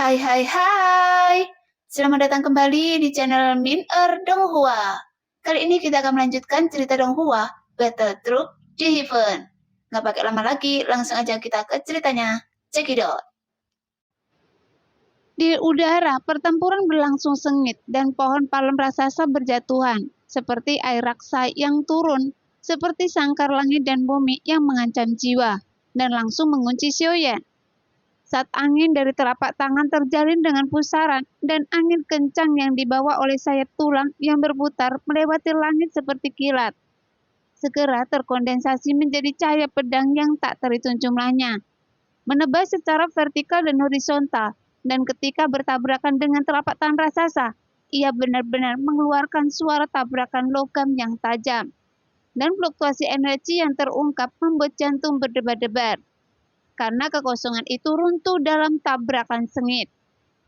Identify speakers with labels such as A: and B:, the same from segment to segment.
A: Hai hai hai, selamat datang kembali di channel Min Donghua. Kali ini kita akan melanjutkan cerita Donghua, Battle Troop di Heaven. Nggak pakai lama lagi, langsung aja kita ke ceritanya. Check it out.
B: Di udara, pertempuran berlangsung sengit dan pohon palem raksasa berjatuhan, seperti air raksa yang turun, seperti sangkar langit dan bumi yang mengancam jiwa, dan langsung mengunci Xiaoyan. Saat angin dari telapak tangan terjalin dengan pusaran, dan angin kencang yang dibawa oleh sayap tulang yang berputar melewati langit seperti kilat, segera terkondensasi menjadi cahaya pedang yang tak terhitung jumlahnya, menebas secara vertikal dan horizontal, dan ketika bertabrakan dengan telapak tangan raksasa, ia benar-benar mengeluarkan suara tabrakan logam yang tajam, dan fluktuasi energi yang terungkap membuat jantung berdebar-debar. Karena kekosongan itu runtuh dalam tabrakan sengit,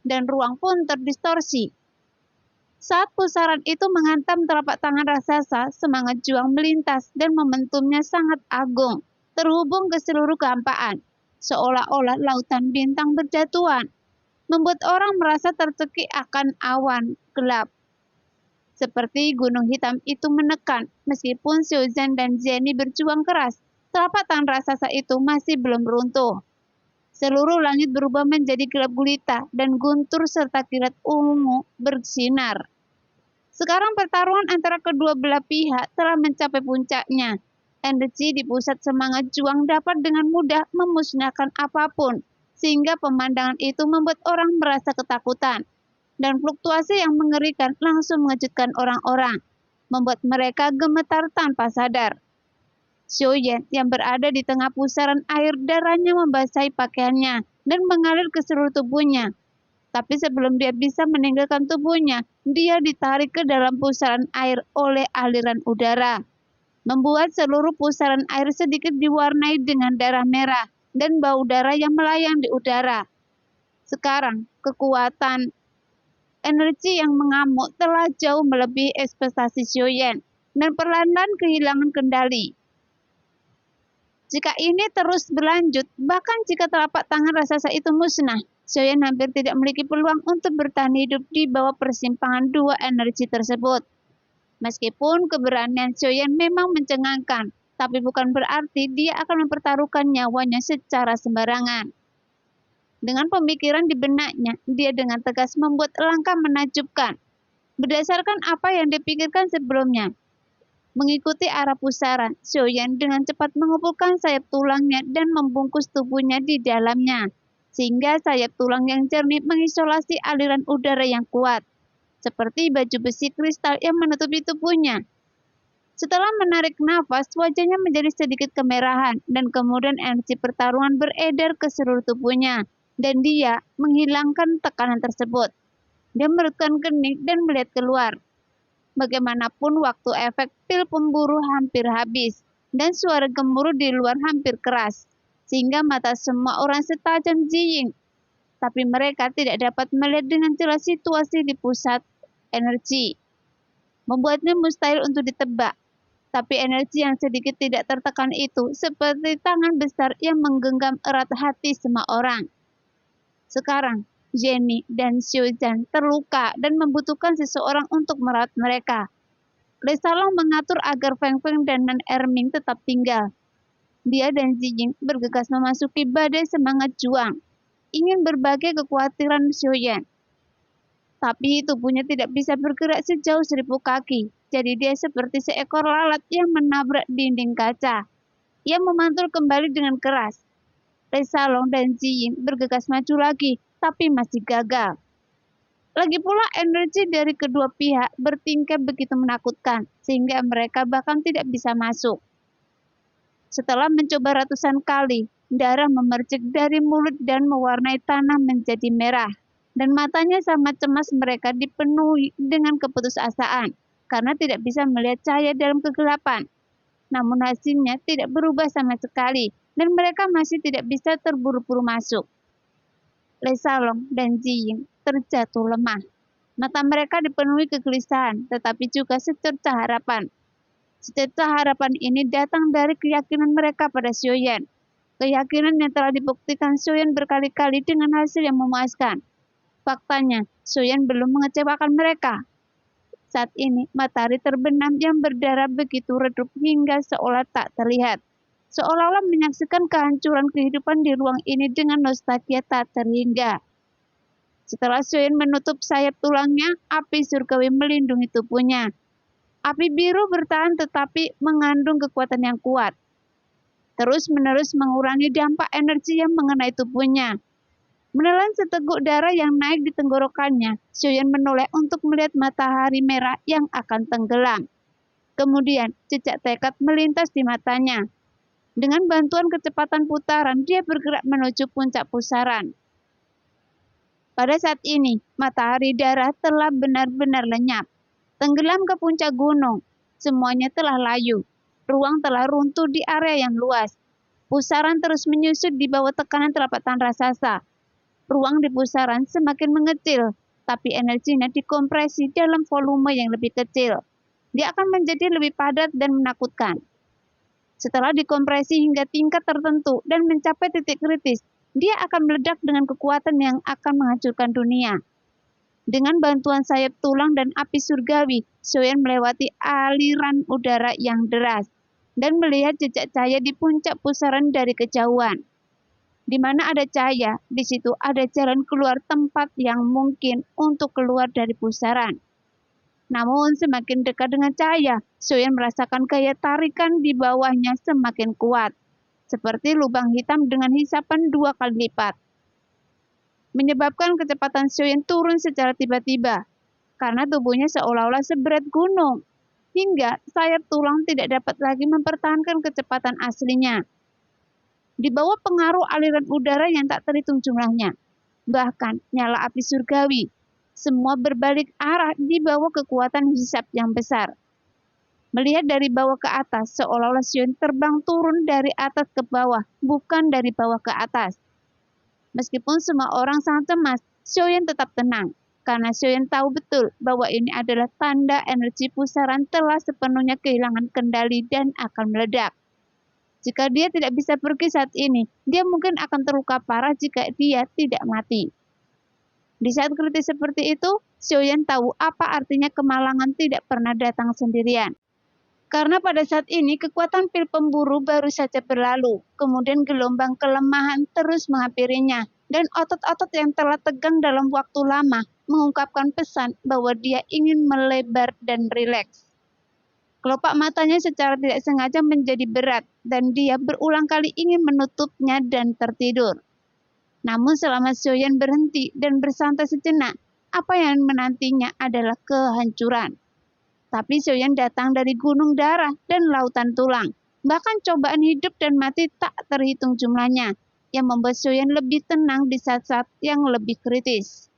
B: dan ruang pun terdistorsi. Saat pusaran itu menghantam telapak tangan raksasa, semangat juang melintas dan momentumnya sangat agung, terhubung ke seluruh kehampaan, seolah-olah lautan bintang berjatuhan, membuat orang merasa tercekik akan awan gelap. Seperti gunung hitam itu menekan, meskipun Xiaozhan dan Jenny berjuang keras, telapak tangan raksasa itu masih belum runtuh. Seluruh langit berubah menjadi gelap gulita dan guntur serta kilat ungu bersinar. Sekarang pertarungan antara kedua belah pihak telah mencapai puncaknya. Energi di pusat semangat juang dapat dengan mudah memusnahkan apapun, sehingga pemandangan itu membuat orang merasa ketakutan. Dan fluktuasi yang mengerikan langsung mengejutkan orang-orang, membuat mereka gemetar tanpa sadar. Xiaoyan yang berada di tengah pusaran air, darahnya membasahi pakaiannya dan mengalir ke seluruh tubuhnya. Tapi sebelum dia bisa meninggalkan tubuhnya, dia ditarik ke dalam pusaran air oleh aliran udara, membuat seluruh pusaran air sedikit diwarnai dengan darah merah dan bau darah yang melayang di udara. Sekarang, kekuatan energi yang mengamuk telah jauh melebihi ekspektasi Xiaoyan dan perlahan-lahan kehilangan kendali. Jika ini terus berlanjut, bahkan jika telapak tangan raksasa itu musnah, Xiaoyan hampir tidak memiliki peluang untuk bertahan hidup di bawah persimpangan dua energi tersebut. Meskipun keberanian Xiaoyan memang mencengangkan, tapi bukan berarti dia akan mempertaruhkan nyawanya secara sembarangan. Dengan pemikiran di benaknya, dia dengan tegas membuat langkah menakjubkan. Berdasarkan apa yang dipikirkan sebelumnya, mengikuti arah pusaran, Xiaoyan dengan cepat mengumpulkan sayap tulangnya dan membungkus tubuhnya di dalamnya, sehingga sayap tulang yang jernih mengisolasi aliran udara yang kuat, seperti baju besi kristal yang menutupi tubuhnya. Setelah menarik nafas, wajahnya menjadi sedikit kemerahan, dan kemudian energi pertarungan beredar ke seluruh tubuhnya, dan dia menghilangkan tekanan tersebut. Dia merutkan kening dan melihat keluar. Bagaimanapun waktu efek pil pemburu hampir habis, dan suara gemuruh di luar hampir keras, sehingga mata semua orang setajam Jiying. Tapi mereka tidak dapat melihat dengan jelas situasi di pusat energi. Membuatnya mustahil untuk ditebak. Tapi energi yang sedikit tidak tertekan itu seperti tangan besar yang menggenggam erat hati semua orang. Sekarang, Jenny dan Xiaozhan terluka dan membutuhkan seseorang untuk merawat mereka. Lei Salong mengatur agar Feng Feng dan Nan Erming tetap tinggal. Dia dan Zijing bergegas memasuki badai semangat juang, ingin berbagi kekhawatiran Xiaoyan. Tapi tubuhnya tidak bisa bergerak sejauh 1000 kaki, jadi dia seperti seekor lalat yang menabrak dinding kaca. Ia memantul kembali dengan keras. Lei Salong dan Zijing bergegas maju lagi, tapi masih gagal. Lagi pula energi dari kedua pihak bertingkat begitu menakutkan, sehingga mereka bahkan tidak bisa masuk. Setelah mencoba ratusan kali, darah memercik dari mulut dan mewarnai tanah menjadi merah, dan matanya sama cemas mereka dipenuhi dengan keputusasaan, karena tidak bisa melihat cahaya dalam kegelapan. Namun hasilnya tidak berubah sama sekali, dan mereka masih tidak bisa terburu-buru masuk. Lei Salong dan Jiying terjatuh lemah. Mata mereka dipenuhi kegelisahan, tetapi juga secercah harapan. Secercah harapan ini datang dari keyakinan mereka pada Xiaoyan. Keyakinan yang telah dibuktikan Xiaoyan berkali-kali dengan hasil yang memuaskan. Faktanya, Soyeon belum mengecewakan mereka. Saat ini, matahari terbenam yang berdarah begitu redup hingga seolah tak terlihat. Seolah-olah menyaksikan kehancuran kehidupan di ruang ini dengan nostalgia tak terhingga. Setelah Soyeon menutup sayap tulangnya, api surgawi melindungi tubuhnya. Api biru bertahan tetapi mengandung kekuatan yang kuat. Terus-menerus mengurangi dampak energi yang mengenai tubuhnya. Menelan seteguk darah yang naik di tenggorokannya, Soyeon menoleh untuk melihat matahari merah yang akan tenggelam. Kemudian, jejak tekad melintas di matanya. Dengan bantuan kecepatan putaran, dia bergerak menuju puncak pusaran. Pada saat ini, matahari darah telah benar-benar lenyap. Tenggelam ke puncak gunung. Semuanya telah layu. Ruang telah runtuh di area yang luas. Pusaran terus menyusut di bawah tekanan telapak tangan raksasa. Ruang di pusaran semakin mengecil, tapi energinya dikompresi dalam volume yang lebih kecil. Dia akan menjadi lebih padat dan menakutkan. Setelah dikompresi hingga tingkat tertentu dan mencapai titik kritis, dia akan meledak dengan kekuatan yang akan menghancurkan dunia. Dengan bantuan sayap tulang dan api surgawi, Soyeon melewati aliran udara yang deras dan melihat jejak cahaya di puncak pusaran dari kejauhan. Di mana ada cahaya, di situ ada jalan keluar tempat yang mungkin untuk keluar dari pusaran. Namun semakin dekat dengan cahaya, Soyeon merasakan gaya tarikan di bawahnya semakin kuat, seperti lubang hitam dengan hisapan 2 kali lipat. Menyebabkan kecepatan Soyeon turun secara tiba-tiba, karena tubuhnya seolah-olah seberat gunung, hingga sayap tulang tidak dapat lagi mempertahankan kecepatan aslinya. Di bawah pengaruh aliran udara yang tak terhitung jumlahnya, bahkan nyala api surgawi, semua berbalik arah di bawah kekuatan hisap yang besar. Melihat dari bawah ke atas, seolah-olah Soyeon terbang turun dari atas ke bawah, bukan dari bawah ke atas. Meskipun semua orang sangat cemas, Soyeon tetap tenang, karena Soyeon tahu betul bahwa ini adalah tanda energi pusaran telah sepenuhnya kehilangan kendali dan akan meledak. Jika dia tidak bisa pergi saat ini, dia mungkin akan terluka parah jika dia tidak mati. Di saat kritis seperti itu, Soyeon tahu apa artinya kemalangan tidak pernah datang sendirian. Karena pada saat ini kekuatan pil pemburu baru saja berlalu, kemudian gelombang kelemahan terus menghampirinya, dan otot-otot yang telah tegang dalam waktu lama mengungkapkan pesan bahwa dia ingin melebar dan rileks. Kelopak matanya secara tidak sengaja menjadi berat, dan dia berulang kali ingin menutupnya dan tertidur. Namun selama Soyeon berhenti dan bersantai sejenak, apa yang menantinya adalah kehancuran. Tapi Soyeon datang dari gunung darah dan lautan tulang. Bahkan cobaan hidup dan mati tak terhitung jumlahnya, yang membuat Soyeon lebih tenang di saat-saat yang lebih kritis.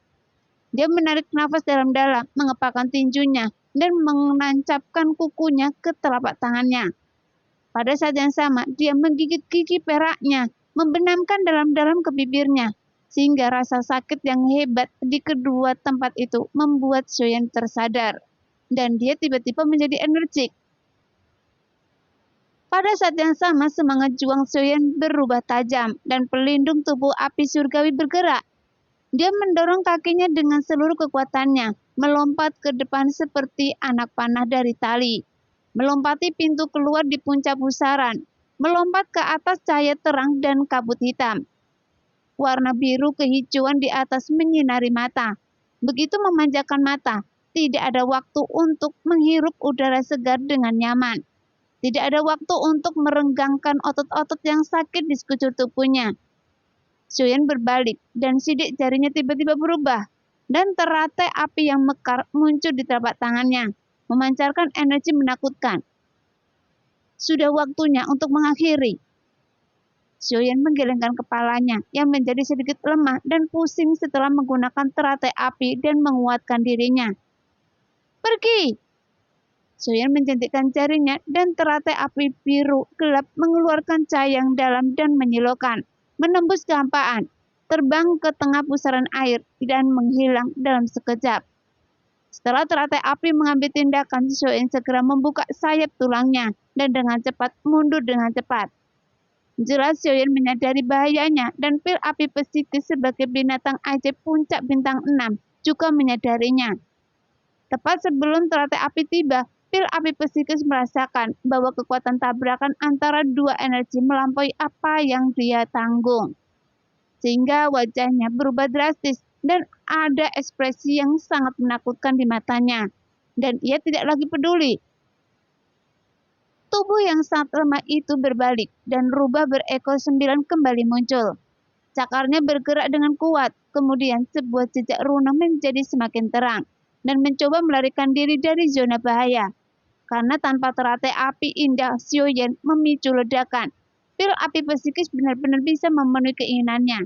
B: Dia menarik nafas dalam-dalam, mengepakkan tinjunya, dan menancapkan kukunya ke telapak tangannya. Pada saat yang sama, dia menggigit gigi peraknya, membenamkan dalam-dalam ke bibirnya, sehingga rasa sakit yang hebat di kedua tempat itu membuat Soyeon tersadar, dan dia tiba-tiba menjadi energik. Pada saat yang sama, semangat juang Soyeon berubah tajam, dan pelindung tubuh api surgawi bergerak. Dia mendorong kakinya dengan seluruh kekuatannya, melompat ke depan seperti anak panah dari tali, melompati pintu keluar di puncak pusaran, melompat ke atas cahaya terang dan kabut hitam. Warna biru kehijauan di atas menyinari mata. Begitu memanjakan mata, tidak ada waktu untuk menghirup udara segar dengan nyaman. Tidak ada waktu untuk merenggangkan otot-otot yang sakit di sekujur tubuhnya. Soyeon berbalik, dan sidik jarinya tiba-tiba berubah, dan teratai api yang mekar muncul di telapak tangannya, memancarkan energi menakutkan. Sudah waktunya untuk mengakhiri. Soyeon menggelengkan kepalanya, yang menjadi sedikit lemah dan pusing setelah menggunakan teratai api dan menguatkan dirinya. Pergi! Soyeon menjentikkan jarinya, dan teratai api biru gelap mengeluarkan cahaya yang dalam dan menyilaukan, menembus kehampaan, terbang ke tengah pusaran air, dan menghilang dalam sekejap. Setelah teratai api mengambil tindakan, Soyeon segera membuka sayap tulangnya, dan dengan cepat mundur dengan cepat. Jelas Xiaoyan menyadari bahayanya dan pil api psikis sebagai binatang ajaib puncak bintang 6 juga menyadarinya. Tepat sebelum teratai api tiba, pil api psikis merasakan bahwa kekuatan tabrakan antara dua energi melampaui apa yang dia tanggung. Sehingga wajahnya berubah drastis dan ada ekspresi yang sangat menakutkan di matanya. Dan ia tidak lagi peduli. Tubuh yang sangat lemah itu berbalik dan rubah berekor 9 kembali muncul. Cakarnya bergerak dengan kuat, kemudian sebuah jejak runa menjadi semakin terang dan mencoba melarikan diri dari zona bahaya. Karena tanpa teratai api indah, Xiaoyan memicu ledakan. Pil api psikis benar-benar bisa memenuhi keinginannya.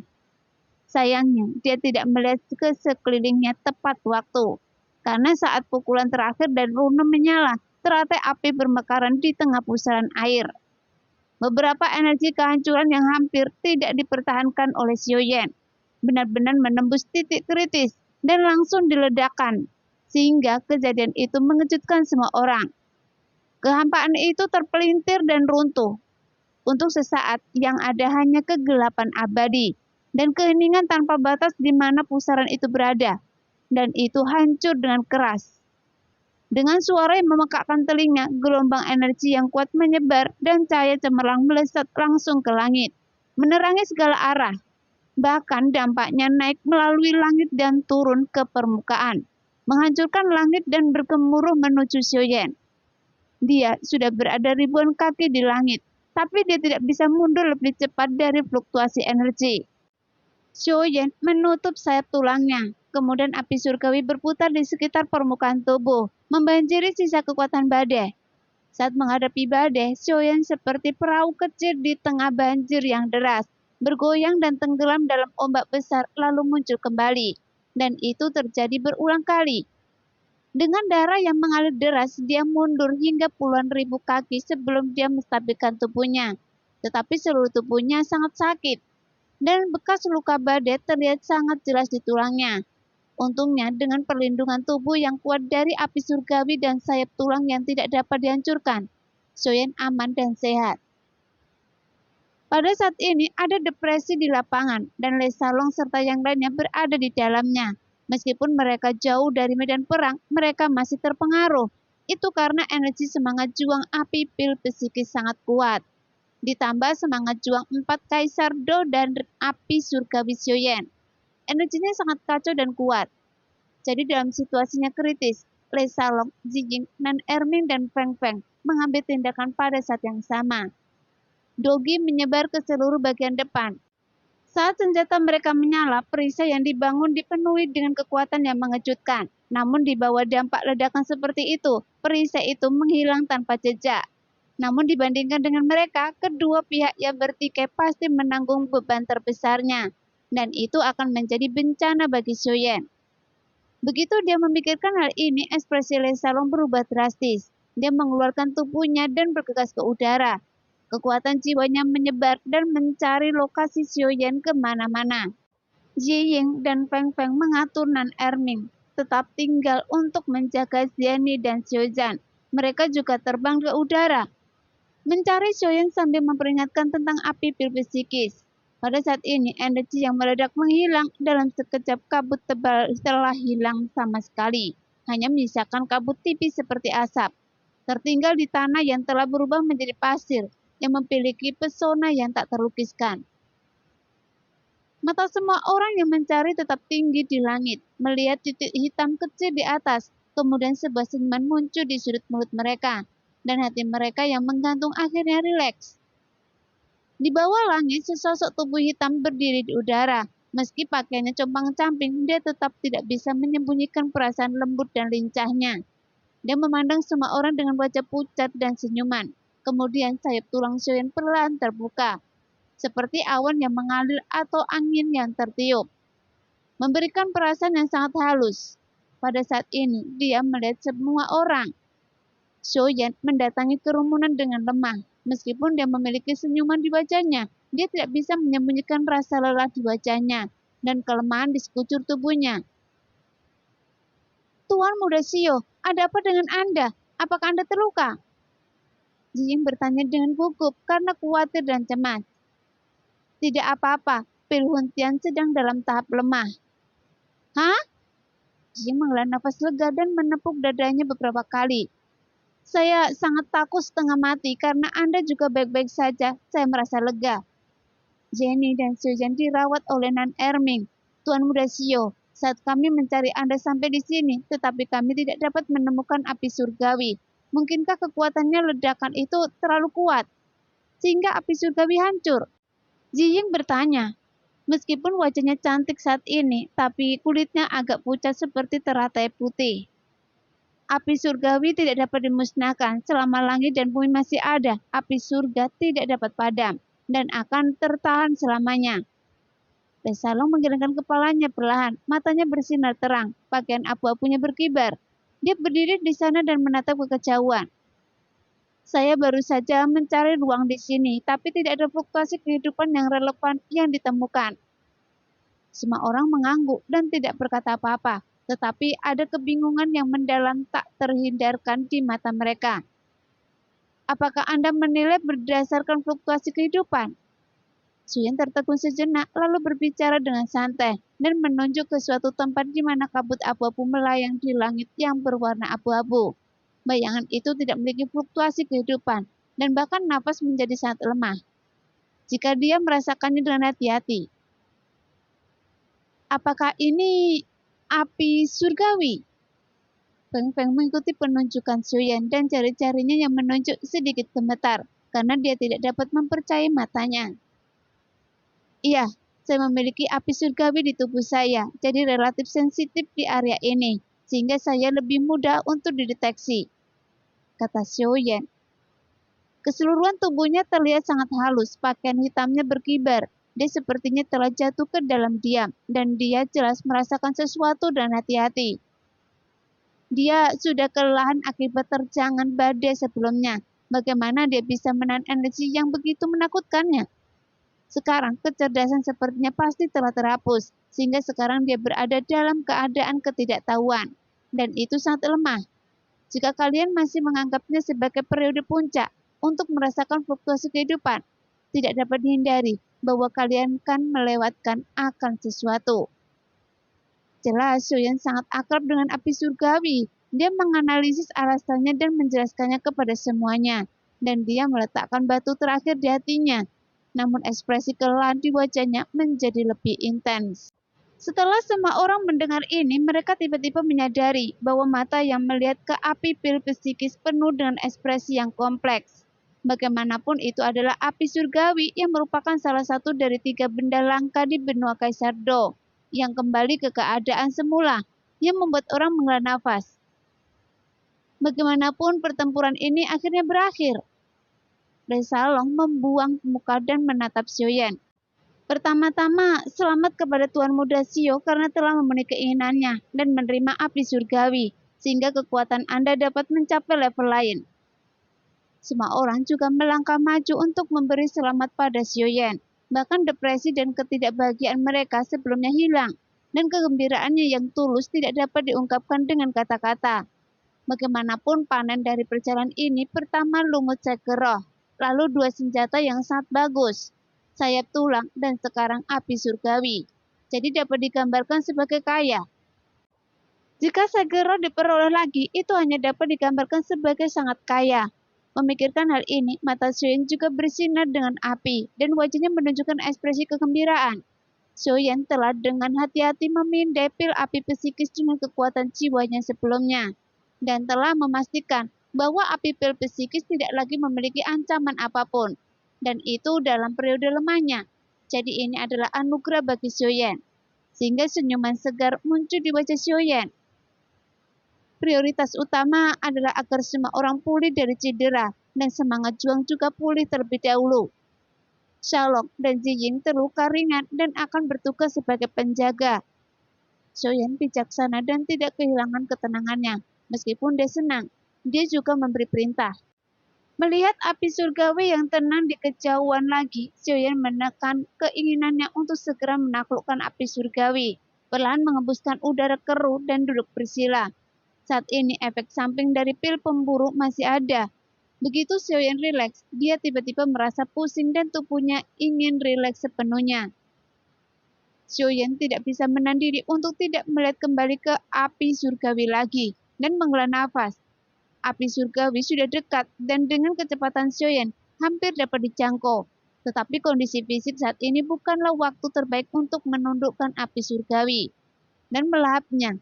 B: Sayangnya, dia tidak melihat ke sekelilingnya tepat waktu. Karena saat pukulan terakhir dan runa menyala, teratai api bermekaran di tengah pusaran air. Beberapa energi kehancuran yang hampir tidak dipertahankan oleh Xiaoyan benar-benar menembus titik kritis dan langsung diledakkan, sehingga kejadian itu mengejutkan semua orang. Kehampaan itu terpelintir dan runtuh. Untuk sesaat yang ada hanya kegelapan abadi dan keheningan tanpa batas di mana pusaran itu berada, dan itu hancur dengan keras. Dengan suara yang memekakkan telinga, gelombang energi yang kuat menyebar dan cahaya cemerlang melesat langsung ke langit, menerangi segala arah. Bahkan dampaknya naik melalui langit dan turun ke permukaan, menghancurkan langit dan bergemuruh menuju Xiaoyan. Dia sudah berada ribuan kaki di langit, tapi dia tidak bisa mundur lebih cepat dari fluktuasi energi. Xiaoyan menutup sayap tulangnya. Kemudian api surgawi berputar di sekitar permukaan tubuh, membanjiri sisa kekuatan badai. Saat menghadapi badai, Xiaoyan seperti perahu kecil di tengah banjir yang deras, bergoyang dan tenggelam dalam ombak besar lalu muncul kembali. Dan itu terjadi berulang kali. Dengan darah yang mengalir deras, dia mundur hingga puluhan ribu kaki sebelum dia menstabilkan tubuhnya. Tetapi seluruh tubuhnya sangat sakit, dan bekas luka badai terlihat sangat jelas di tulangnya. Untungnya dengan perlindungan tubuh yang kuat dari api surgawi dan sayap tulang yang tidak dapat dihancurkan, Xiaoyan aman dan sehat. Pada saat ini ada depresi di lapangan dan Lei Salong serta yang lainnya berada di dalamnya. Meskipun mereka jauh dari medan perang, mereka masih terpengaruh. Itu karena energi semangat juang api pil psikis sangat kuat. Ditambah semangat juang 4 Kaisar Do dan api surgawi Xiaoyan. Energinya sangat kacau dan kuat. Jadi dalam situasinya kritis, Lei Salong, Zijing, Nan Erming, dan Feng Feng mengambil tindakan pada saat yang sama. Dogi menyebar ke seluruh bagian depan. Saat senjata mereka menyala, perisai yang dibangun dipenuhi dengan kekuatan yang mengejutkan. Namun di bawah dampak ledakan seperti itu, perisai itu menghilang tanpa jejak. Namun dibandingkan dengan mereka, kedua pihak yang bertikai pasti menanggung beban terbesarnya. Dan itu akan menjadi bencana bagi Xiaoyan. Begitu dia memikirkan hal ini, ekspresi Lei Salong berubah drastis. Dia mengeluarkan tubuhnya dan bergegas ke udara. Kekuatan jiwanya menyebar dan mencari lokasi Xiaoyan kemana-mana. Yiying dan Feng Feng mengatur Nan Erming tetap tinggal untuk menjaga Xiani dan Xiaozhan. Mereka juga terbang ke udara, mencari Xiaoyan sambil memperingatkan tentang api pil psikis. Pada saat ini, energi yang meledak menghilang dalam sekejap. Kabut tebal telah hilang sama sekali. Hanya menyisakan kabut tipis seperti asap. Tertinggal di tanah yang telah berubah menjadi pasir yang memiliki pesona yang tak terlukiskan. Mata semua orang yang mencari tetap tinggi di langit, melihat titik hitam kecil di atas, kemudian sebuah senyuman muncul di sudut mulut mereka, dan hati mereka yang menggantung akhirnya rileks. Di bawah langit, sesosok tubuh hitam berdiri di udara. Meski pakaiannya compang-camping, dia tetap tidak bisa menyembunyikan perasaan lembut dan lincahnya. Dia memandang semua orang dengan wajah pucat dan senyuman. Kemudian sayap tulang Xiaoyan perlahan terbuka, seperti awan yang mengalir atau angin yang tertiup, memberikan perasaan yang sangat halus. Pada saat ini, dia melihat semua orang. Xiaoyan mendatangi kerumunan dengan lemah. Meskipun dia memiliki senyuman di wajahnya, dia tidak bisa menyembunyikan rasa lelah di wajahnya dan kelemahan di sekujur tubuhnya. Tuan Muda Xiao, ada apa dengan Anda? Apakah Anda terluka? Jiying bertanya dengan gugup karena khawatir dan cemas. Tidak apa-apa, pil Huntian sedang dalam tahap lemah. Hah? Jing menghela nafas lega dan menepuk dadanya beberapa kali. Saya sangat takut setengah mati karena Anda juga baik-baik saja. Saya merasa lega. Jenny dan Susan dirawat oleh Nan Erming. Tuan Muda Sio, saat kami mencari Anda sampai di sini, tetapi kami tidak dapat menemukan api surgawi. Mungkinkah kekuatannya ledakan itu terlalu kuat, sehingga api surgawi hancur? Jiying bertanya. Meskipun wajahnya cantik saat ini, tapi kulitnya agak pucat seperti teratai putih. Api surgawi tidak dapat dimusnahkan selama langit dan bumi masih ada. Api surga tidak dapat padam dan akan tertahan selamanya. Desalong menggelengkan kepalanya perlahan, matanya bersinar terang, pakaian abu-abunya berkibar. Dia berdiri di sana dan menatap ke kejauhan. Saya baru saja mencari ruang di sini, tapi tidak ada fluktuasi kehidupan yang relevan yang ditemukan. Semua orang mengangguk dan tidak berkata apa-apa, tetapi ada kebingungan yang mendalam tak terhindarkan di mata mereka. Apakah Anda menilai berdasarkan fluktuasi kehidupan? Suyen tertegun sejenak, lalu berbicara dengan santai dan menunjuk ke suatu tempat di mana kabut abu-abu melayang di langit yang berwarna abu-abu. Bayangan itu tidak memiliki fluktuasi kehidupan, dan bahkan napas menjadi sangat lemah. Jika dia merasakannya dengan hati-hati. Apakah ini api surgawi? Feng Feng mengikuti penunjukan Suyen dan jari-jarinya yang menunjuk sedikit gemetar, karena dia tidak dapat mempercayai matanya. Iya, saya memiliki api surgawi di tubuh saya, jadi relatif sensitif di area ini, sehingga saya lebih mudah untuk dideteksi, kata Suyen. Keseluruhan tubuhnya terlihat sangat halus, pakaian hitamnya berkibar. Dia sepertinya telah jatuh ke dalam diam, dan dia jelas merasakan sesuatu dengan hati-hati. Dia sudah kelelahan akibat terjangan badai sebelumnya. Bagaimana dia bisa menahan energi yang begitu menakutkannya? Sekarang kecerdasan sepertinya pasti telah terhapus, sehingga sekarang dia berada dalam keadaan ketidaktahuan. Dan itu sangat lemah. Jika kalian masih menganggapnya sebagai periode puncak untuk merasakan fluktuasi kehidupan, tidak dapat dihindari bahwa kalian kan melewatkan akan sesuatu. Jelas, Suyen sangat akrab dengan api surgawi. Dia menganalisis alasannya dan menjelaskannya kepada semuanya. Dan dia meletakkan batu terakhir di hatinya. Namun ekspresi kelelahan di wajahnya menjadi lebih intens. Setelah semua orang mendengar ini, mereka tiba-tiba menyadari bahwa mata yang melihat ke api pil psikis penuh dengan ekspresi yang kompleks. Bagaimanapun itu adalah api surgawi yang merupakan salah satu dari 3 benda langka di benua Kaisar Do yang kembali ke keadaan semula yang membuat orang menghela nafas. Bagaimanapun pertempuran ini akhirnya berakhir. Desalong membuang muka dan menatap Suyen. Pertama-tama, selamat kepada Tuan Muda Sio karena telah memenuhi keinginannya dan menerima api surgawi, sehingga kekuatan Anda dapat mencapai level lain. Semua orang juga melangkah maju untuk memberi selamat pada Suyen. Bahkan depresi dan ketidakbahagiaan mereka sebelumnya hilang, dan kegembiraannya yang tulus tidak dapat diungkapkan dengan kata-kata. Bagaimanapun panen dari perjalanan ini pertama lumut Segeroh, lalu 2 senjata yang sangat bagus, sayap tulang dan sekarang api surgawi. Jadi dapat digambarkan sebagai kaya. Jika Segeroh diperoleh lagi, itu hanya dapat digambarkan sebagai sangat kaya. Memikirkan hal ini, mata Suyen juga bersinar dengan api, dan wajahnya menunjukkan ekspresi kegembiraan. Suyen telah dengan hati-hati memindai pil api psikis dengan kekuatan jiwanya sebelumnya, dan telah memastikan bahwa api pil psikis tidak lagi memiliki ancaman apapun, dan itu dalam periode lemahnya. Jadi ini adalah anugerah bagi Suyen, sehingga senyuman segar muncul di wajah Suyen. Prioritas utama adalah agar semua orang pulih dari cedera dan semangat juang juga pulih terlebih dahulu. Shalong dan Jiying terluka ringan dan akan bertugas sebagai penjaga. Suyen bijaksana dan tidak kehilangan ketenangannya. Meskipun dia senang, dia juga memberi perintah. Melihat api surgawi yang tenang di kejauhan lagi, Suyen menekan keinginannya untuk segera menaklukkan api surgawi. Perlahan mengembuskan udara keruh dan duduk bersila. Saat ini efek samping dari pil pemburu masih ada. Begitu Xiaoyan rileks, dia tiba-tiba merasa pusing dan tubuhnya ingin rileks sepenuhnya. Xiaoyan tidak bisa menahan diri untuk tidak melihat kembali ke api surgawi lagi dan menghela nafas. Api surgawi sudah dekat dan dengan kecepatan Xiaoyan hampir dapat dijangkau. Tetapi kondisi fisik saat ini bukanlah waktu terbaik untuk menundukkan api surgawi dan melahapnya.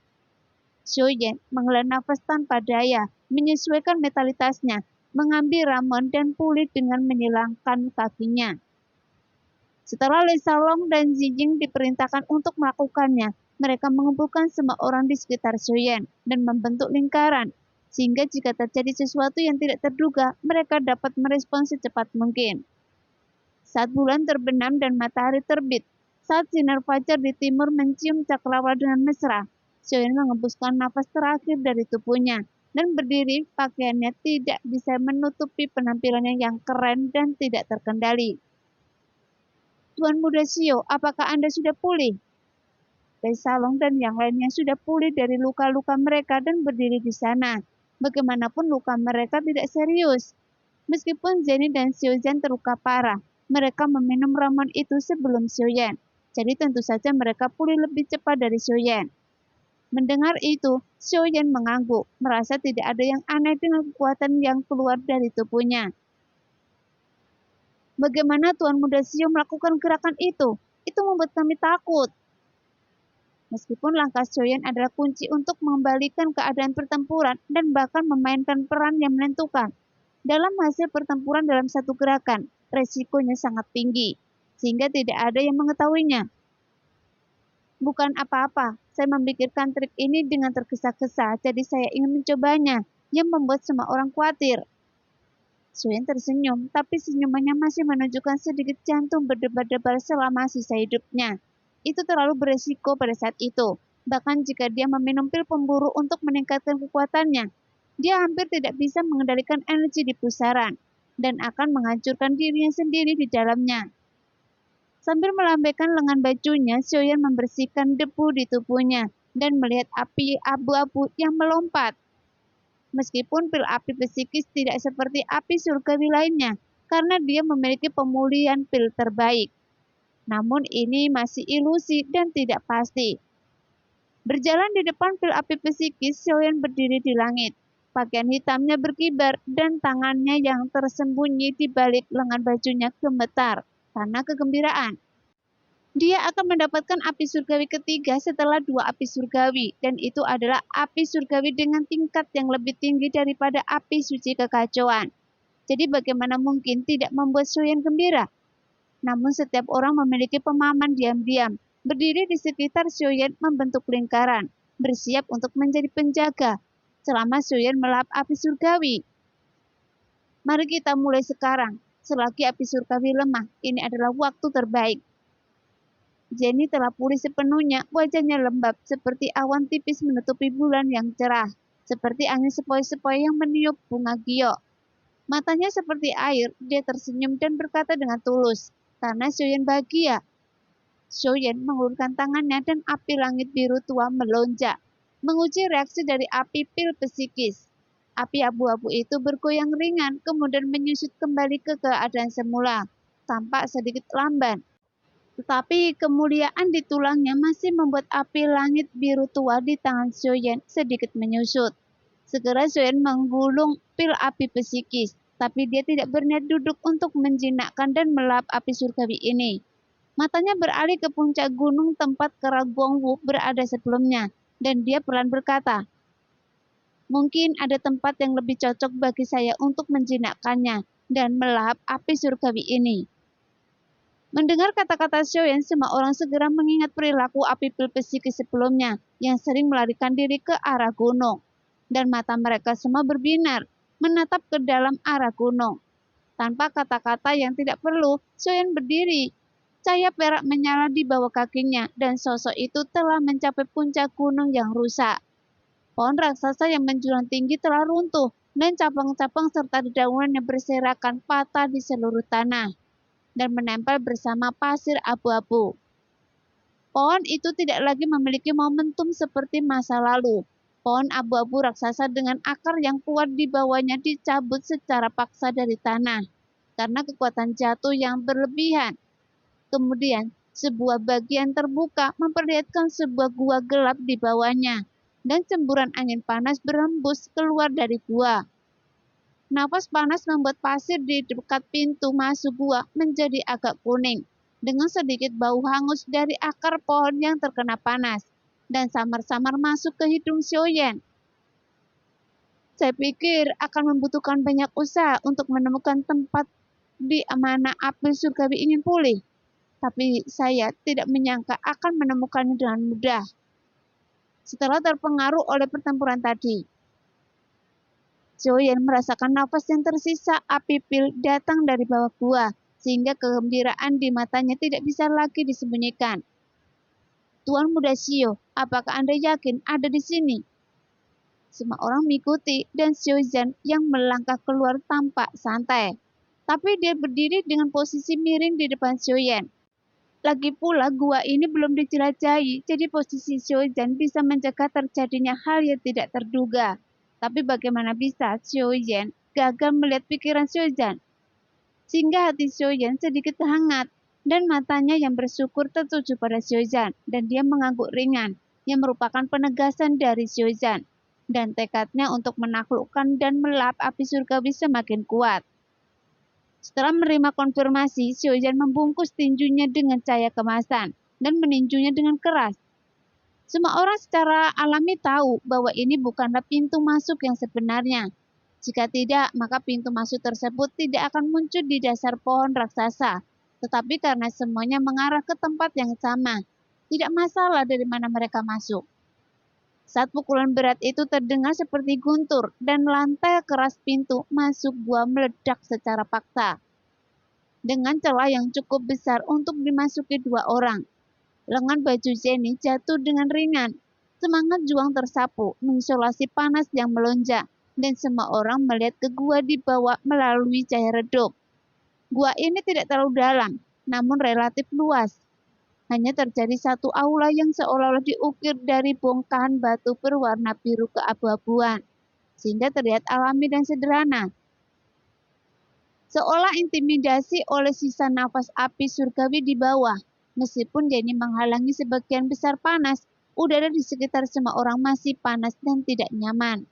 B: Xiaoyan menghela nafas tanpa daya, menyesuaikan metalitasnya, mengambil ramuan dan pulih dengan menyilangkan kakinya. Setelah Lei Salong dan Zijing diperintahkan untuk melakukannya, mereka mengumpulkan semua orang di sekitar Xiaoyan dan membentuk lingkaran, sehingga jika terjadi sesuatu yang tidak terduga, mereka dapat merespons secepat mungkin. Saat bulan terbenam dan matahari terbit, saat sinar fajar di timur mencium cakrawala dengan mesra, Xiaoyan mengembuskan nafas terakhir dari tubuhnya dan berdiri, pakaiannya tidak bisa menutupi penampilannya yang keren dan tidak terkendali. Tuan Muda Xiao, apakah Anda sudah pulih? Lei Salong dan yang lainnya sudah pulih dari luka-luka mereka dan berdiri di sana. Bagaimanapun luka mereka tidak serius. Meskipun Zeni dan Xiaoyan terluka parah, mereka meminum ramuan itu sebelum Xiaoyan. Jadi tentu saja mereka pulih lebih cepat dari Xiaoyan. Mendengar itu, Xiaoyan mengangguk, merasa tidak ada yang aneh dengan kekuatan yang keluar dari tubuhnya. Bagaimana Tuan Muda Xiao melakukan gerakan itu? Itu membuat kami takut. Meskipun langkah Xiaoyan adalah kunci untuk mengembalikan keadaan pertempuran dan bahkan memainkan peran yang menentukan. Dalam hasil pertempuran dalam satu gerakan, resikonya sangat tinggi, sehingga tidak ada yang mengetahuinya. Bukan apa-apa, saya memikirkan trik ini dengan tergesa-gesa, jadi saya ingin mencobanya, yang membuat semua orang khawatir. Xiaoyan tersenyum, tapi senyumannya masih menunjukkan sedikit jantung berdebar-debar selama sisa hidupnya. Itu terlalu beresiko pada saat itu. Bahkan jika dia meminum pil pemburu untuk meningkatkan kekuatannya, dia hampir tidak bisa mengendalikan energi di pusaran dan akan menghancurkan dirinya sendiri di dalamnya. Sambil melambaikan lengan bajunya, Xiaoyan membersihkan debu di tubuhnya dan melihat api abu-abu yang melompat. Meskipun pil api psikis tidak seperti api surgawi lainnya, karena dia memiliki pemulihan pil terbaik. Namun ini masih ilusi dan tidak pasti. Berjalan di depan pil api psikis, Xiaoyan berdiri di langit. Pakaian hitamnya berkibar dan tangannya yang tersembunyi di balik lengan bajunya gemetar karena kegembiraan. Dia akan mendapatkan api surgawi ketiga setelah dua api surgawi, dan itu adalah api surgawi dengan tingkat yang lebih tinggi daripada api suci kekacauan. Jadi bagaimana mungkin tidak membuat Xiaoyan gembira? Namun setiap orang memiliki pemahaman diam-diam. Berdiri di sekitar Xiaoyan membentuk lingkaran, bersiap untuk menjadi penjaga, selama Xiaoyan melahap api surgawi. Mari kita mulai sekarang. Selagi api surgawi lemah, ini adalah waktu terbaik. Jenny telah pulih sepenuhnya, wajahnya lembab seperti awan tipis menutupi bulan yang cerah, seperti angin sepoi-sepoi yang meniup bunga giok. Matanya seperti air, dia tersenyum dan berkata dengan tulus, karena Xiaoyan bahagia. Xiaoyan mengulurkan tangannya dan api langit biru tua melonjak, menguji reaksi dari api pil psikis. Api abu-abu itu bergoyang ringan, kemudian menyusut kembali ke keadaan semula, tampak sedikit lamban. Tetapi kemuliaan di tulangnya masih membuat api langit biru tua di tangan Xiaoyan sedikit menyusut. Segera Xiaoyan menggulung pil api psikis, tapi dia tidak berniat duduk untuk menjinakkan dan melahap api surgawi ini. Matanya beralih ke puncak gunung tempat kera Guangwu berada sebelumnya, dan dia perlahan berkata, "Mungkin ada tempat yang lebih cocok bagi saya untuk menjinakkannya dan melahap api surgawi ini." Mendengar kata-kata Xiaoyan, semua orang segera mengingat perilaku api pil psikis sebelumnya yang sering melarikan diri ke arah gunung. Dan mata mereka semua berbinar, menatap ke dalam arah gunung. Tanpa kata-kata yang tidak perlu, Xiaoyan berdiri. Cahaya perak menyala di bawah kakinya dan sosok itu telah mencapai puncak gunung yang rusak. Pohon raksasa yang menjulang tinggi telah runtuh dan cabang-cabang serta dedaunan yang berserakan patah di seluruh tanah dan menempel bersama pasir abu-abu. Pohon itu tidak lagi memiliki momentum seperti masa lalu. Pohon abu-abu raksasa dengan akar yang kuat di bawahnya dicabut secara paksa dari tanah karena kekuatan jatuh yang berlebihan. Kemudian, sebuah bagian terbuka memperlihatkan sebuah gua gelap di bawahnya, dan semburan angin panas berhembus keluar dari gua. Nafas panas membuat pasir di dekat pintu masuk gua menjadi agak kuning, dengan sedikit bau hangus dari akar pohon yang terkena panas, dan samar-samar masuk ke hidung Xiaoyan. Saya pikir akan membutuhkan banyak usaha untuk menemukan tempat di mana api surgawi ingin pulih. Tapi saya tidak menyangka akan menemukannya dengan mudah. Setelah terpengaruh oleh pertempuran tadi, Xiaoyan merasakan nafas yang tersisa api pil datang dari bawah gua, sehingga kegembiraan di matanya tidak bisa lagi disembunyikan. Tuan Muda Xiao, apakah Anda yakin ada di sini? Semua orang mengikuti dan Xiaoyan yang melangkah keluar tampak santai. Tapi dia berdiri dengan posisi miring di depan Xiaoyan. Lagi pula gua ini belum dijelajahi, jadi posisi Xiaoyan bisa mencegah terjadinya hal yang tidak terduga. Tapi bagaimana bisa Xiaoyan gagal melihat pikiran Xiaoyan? Sehingga hati Xiaoyan sedikit hangat dan matanya yang bersyukur tertuju pada Xiaoyan dan dia mengangguk ringan yang merupakan penegasan dari Xiaoyan dan tekadnya untuk menaklukkan dan melap api surgawi semakin kuat. Setelah menerima konfirmasi, Xiaoyan membungkus tinjunya dengan cahaya kemasan dan meninjunya dengan keras. Semua orang secara alami tahu bahwa ini bukanlah pintu masuk yang sebenarnya. Jika tidak, maka pintu masuk tersebut tidak akan muncul di dasar pohon raksasa. Tetapi karena semuanya mengarah ke tempat yang sama, tidak masalah dari mana mereka masuk. Saat pukulan berat itu terdengar seperti guntur dan lantai keras pintu masuk gua meledak secara paksa. Dengan celah yang cukup besar untuk dimasuki dua orang. Lengan baju Jenny jatuh dengan ringan. Semangat juang tersapu, mengisolasi panas yang melonjak, dan semua orang melihat ke gua di bawah melalui cahaya redup. Gua ini tidak terlalu dalam, namun relatif luas. Hanya terjadi satu aula yang seolah-olah diukir dari bongkahan batu berwarna biru keabu-abuan, sehingga terlihat alami dan sederhana. Seolah intimidasi oleh sisa nafas api surgawi di bawah. Meskipun Jenny menghalangi sebagian besar panas, udara di sekitar semua orang masih panas dan tidak nyaman.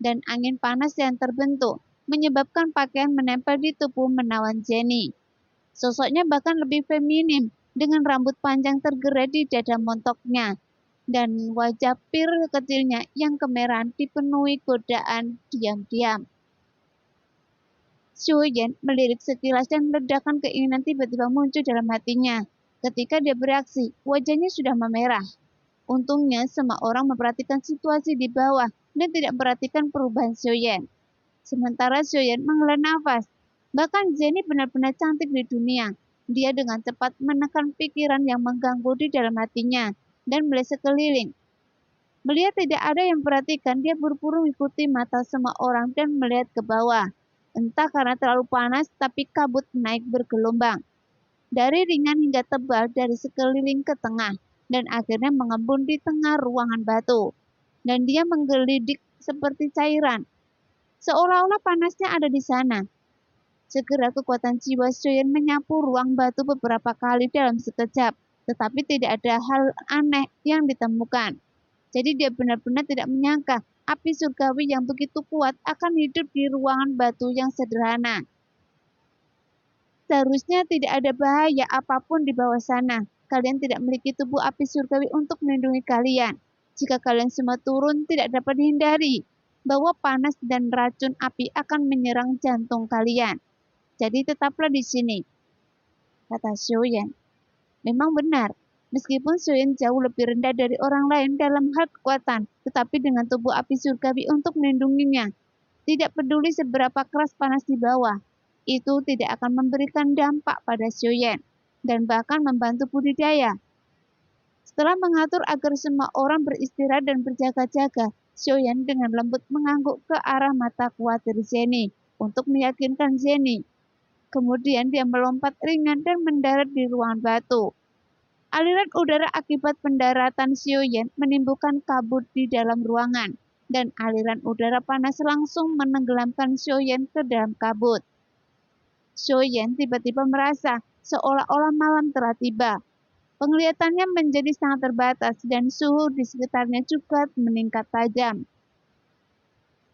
B: Dan angin panas yang terbentuk menyebabkan pakaian menempel di tubuh menawan Jenny. Sosoknya bahkan lebih feminim, dengan rambut panjang tergerai di dada montoknya, dan wajah pir kecilnya yang kemerahan dipenuhi godaan diam-diam. Xiaoyan melirik sekilas dan ledakan keinginan tiba-tiba muncul dalam hatinya. Ketika dia bereaksi, wajahnya sudah memerah. Untungnya semua orang memperhatikan situasi di bawah dan tidak memperhatikan perubahan Xiaoyan. Sementara Xiaoyan menghela nafas. Bahkan Jenny benar-benar cantik di dunia. Dia dengan cepat menekan pikiran yang mengganggu di dalam hatinya dan melihat sekeliling. Melihat tidak ada yang memperhatikan, dia buru-buru mengikuti mata semua orang dan melihat ke bawah. Entah karena terlalu panas, tapi kabut naik bergelombang. Dari ringan hingga tebal dari sekeliling ke tengah, dan akhirnya mengembun di tengah ruangan batu. Dan dia menggelidik seperti cairan. Seolah-olah panasnya ada di sana. Segera kekuatan jiwa Xiaoyan menyapu ruang batu beberapa kali dalam sekejap, tetapi tidak ada hal aneh yang ditemukan. Jadi dia benar-benar tidak menyangka api surgawi yang begitu kuat akan hidup di ruangan batu yang sederhana. Seharusnya tidak ada bahaya apapun di bawah sana. Kalian tidak memiliki tubuh api surgawi untuk melindungi kalian. Jika kalian semua turun, tidak dapat dihindari bahwa panas dan racun api akan menyerang jantung kalian. Jadi tetaplah di sini, kata Xiaoyan. Memang benar, meskipun Xiaoyan jauh lebih rendah dari orang lain dalam hal kekuatan, tetapi dengan tubuh api surgawi untuk melindunginya. Tidak peduli seberapa keras panas di bawah, itu tidak akan memberikan dampak pada Xiaoyan dan bahkan membantu budidaya. Setelah mengatur agar semua orang beristirahat dan berjaga-jaga, Xiaoyan dengan lembut mengangguk ke arah mata khawatir Jenny untuk meyakinkan Jenny. Kemudian dia melompat ringan dan mendarat di ruangan batu. Aliran udara akibat pendaratan Xiaoyan menimbulkan kabut di dalam ruangan, dan aliran udara panas langsung menenggelamkan Xiaoyan ke dalam kabut. Xiaoyan tiba-tiba merasa seolah-olah malam telah tiba. Penglihatannya menjadi sangat terbatas dan suhu di sekitarnya juga meningkat tajam.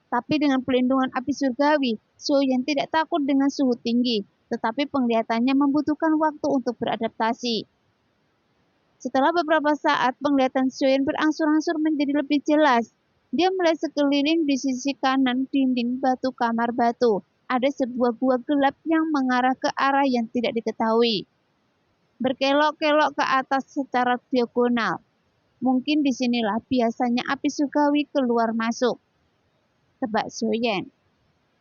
B: Tapi dengan pelindungan api surgawi, Xiaoyan tidak takut dengan suhu tinggi, tetapi penglihatannya membutuhkan waktu untuk beradaptasi. Setelah beberapa saat, penglihatan Xiaoyan berangsur-angsur menjadi lebih jelas. Dia melihat sekeliling di sisi kanan dinding batu kamar batu. Ada sebuah gua gelap yang mengarah ke arah yang tidak diketahui. Berkelok-kelok ke atas secara diagonal. Mungkin disinilah biasanya api surgawi keluar masuk. Tebak Xiaoyan.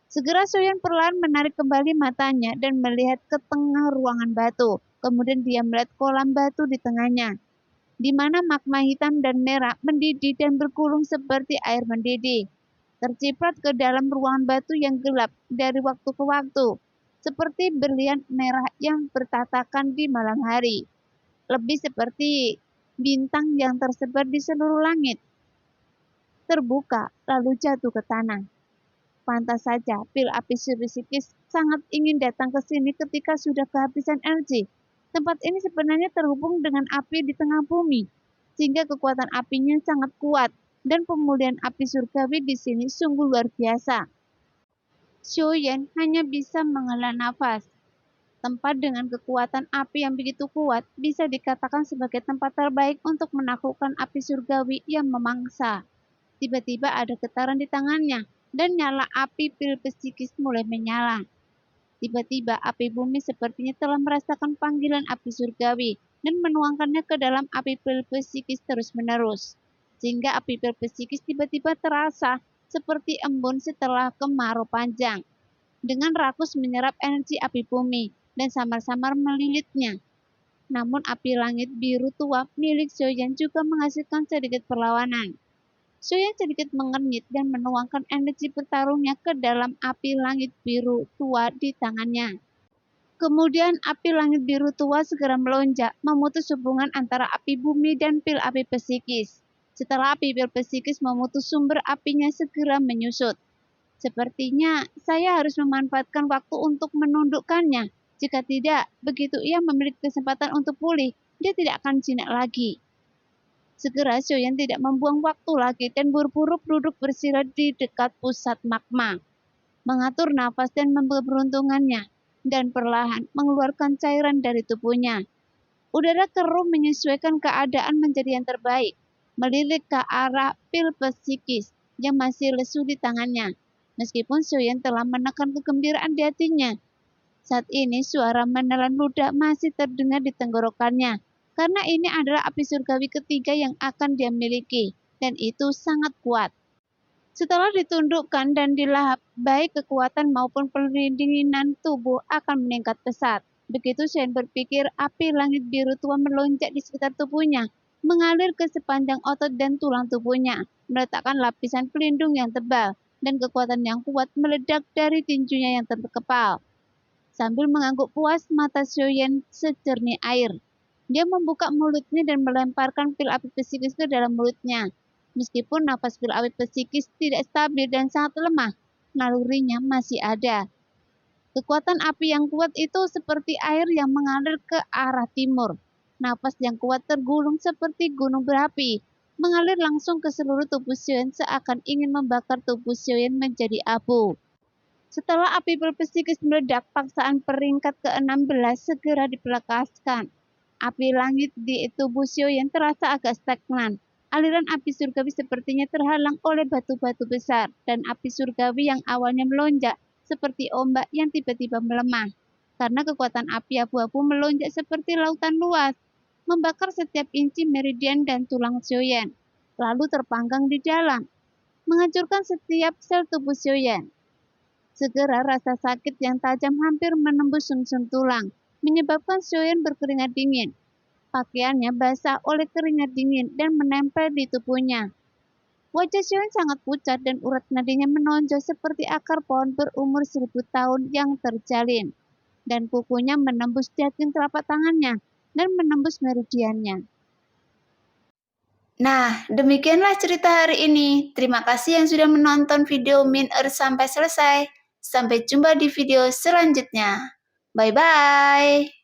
B: Segera Xiaoyan perlahan menarik kembali matanya dan melihat ke tengah ruangan batu. Kemudian dia melihat kolam batu di tengahnya, di mana magma hitam dan merah mendidih dan bergulung seperti air mendidih, terciprat ke dalam ruangan batu yang gelap dari waktu ke waktu, seperti berlian merah yang bertatakan di malam hari, lebih seperti bintang yang tersebar di seluruh langit, terbuka lalu jatuh ke tanah. Pantas saja pil api psikis sangat ingin datang ke sini ketika sudah kehabisan energi. Tempat ini sebenarnya terhubung dengan api di tengah bumi, sehingga kekuatan apinya sangat kuat dan pemulihan api surgawi di sini sungguh luar biasa. Xiaoyan hanya bisa menghela nafas. Tempat dengan kekuatan api yang begitu kuat bisa dikatakan sebagai tempat terbaik untuk menaklukkan api surgawi yang memangsa. Tiba-tiba ada getaran di tangannya, dan nyala api pil psikis mulai menyala. Tiba-tiba api bumi sepertinya telah merasakan panggilan api surgawi dan menuangkannya ke dalam api pil psikis terus-menerus. Sehingga api pil psikis tiba-tiba terasa seperti embun setelah kemarau panjang. Dengan rakus menyerap energi api bumi dan samar-samar melilitnya. Namun api langit biru tua milik Xiaoyan juga menghasilkan sedikit perlawanan. Xiaoyan sedikit mengernyit dan menuangkan energi bertarungnya ke dalam api langit biru tua di tangannya. Kemudian api langit biru tua segera melonjak, memutus hubungan antara api bumi dan pil api psikis. Setelah api pil psikis memutus sumber apinya segera menyusut. Sepertinya saya harus memanfaatkan waktu untuk menundukkannya. Jika tidak, begitu ia memiliki kesempatan untuk pulih, dia tidak akan jinak lagi. Segera Xiaoyan tidak membuang waktu lagi dan buru-buru duduk bersila di dekat pusat magma, mengatur nafas dan memperuntungannya, dan perlahan mengeluarkan cairan dari tubuhnya. Udara keruh menyesuaikan keadaan menjadi yang terbaik, melilit ke arah pil psikis yang masih lesu di tangannya. Meskipun Xiaoyan telah menekan kegembiraan di hatinya, saat ini suara menelan ludah masih terdengar di tenggorokannya, karena ini adalah api surgawi ketiga yang akan dia miliki, dan itu sangat kuat. Setelah ditundukkan dan dilahap, baik kekuatan maupun pendinginan tubuh akan meningkat pesat. Begitu Shen berpikir, api langit biru tua melonjak di sekitar tubuhnya, mengalir ke sepanjang otot dan tulang tubuhnya, meletakkan lapisan pelindung yang tebal, dan kekuatan yang kuat meledak dari tinjunya yang terkepal. Sambil mengangguk puas, mata Xiaoyan sejernih air. Dia membuka mulutnya dan melemparkan pil api psikis ke dalam mulutnya. Meskipun nafas pil api psikis tidak stabil dan sangat lemah, nalurinya masih ada. Kekuatan api yang kuat itu seperti air yang mengalir ke arah timur. Nafas yang kuat tergulung seperti gunung berapi, mengalir langsung ke seluruh tubuh Xiaoyan seakan ingin membakar tubuh Xiaoyan menjadi abu. Setelah api pil psikis meledak, paksaan peringkat ke-16 segera dilepaskan. Api langit di tubuh Xiaoyan terasa agak stagnan. Aliran api surgawi sepertinya terhalang oleh batu-batu besar, dan api surgawi yang awalnya melonjak seperti ombak yang tiba-tiba melemah. Karena kekuatan api abu-abu melonjak seperti lautan luas, membakar setiap inci meridian dan tulang Xiaoyan, lalu terpanggang di dalam, menghancurkan setiap sel tubuh Xiaoyan. Segera rasa sakit yang tajam hampir menembus sumsum tulang, menyebabkan Xiaoyan berkeringat dingin. Pakaiannya basah oleh keringat dingin dan menempel di tubuhnya. Wajah Xiaoyan sangat pucat dan urat nadinya menonjol seperti akar pohon berumur 1000 tahun yang terjalin. Dan kukunya menembus daging telapak tangannya dan menembus meridiannya.
A: Nah, demikianlah cerita hari ini. Terima kasih yang sudah menonton video Min Earth sampai selesai. Sampai jumpa di video selanjutnya. Bye-bye.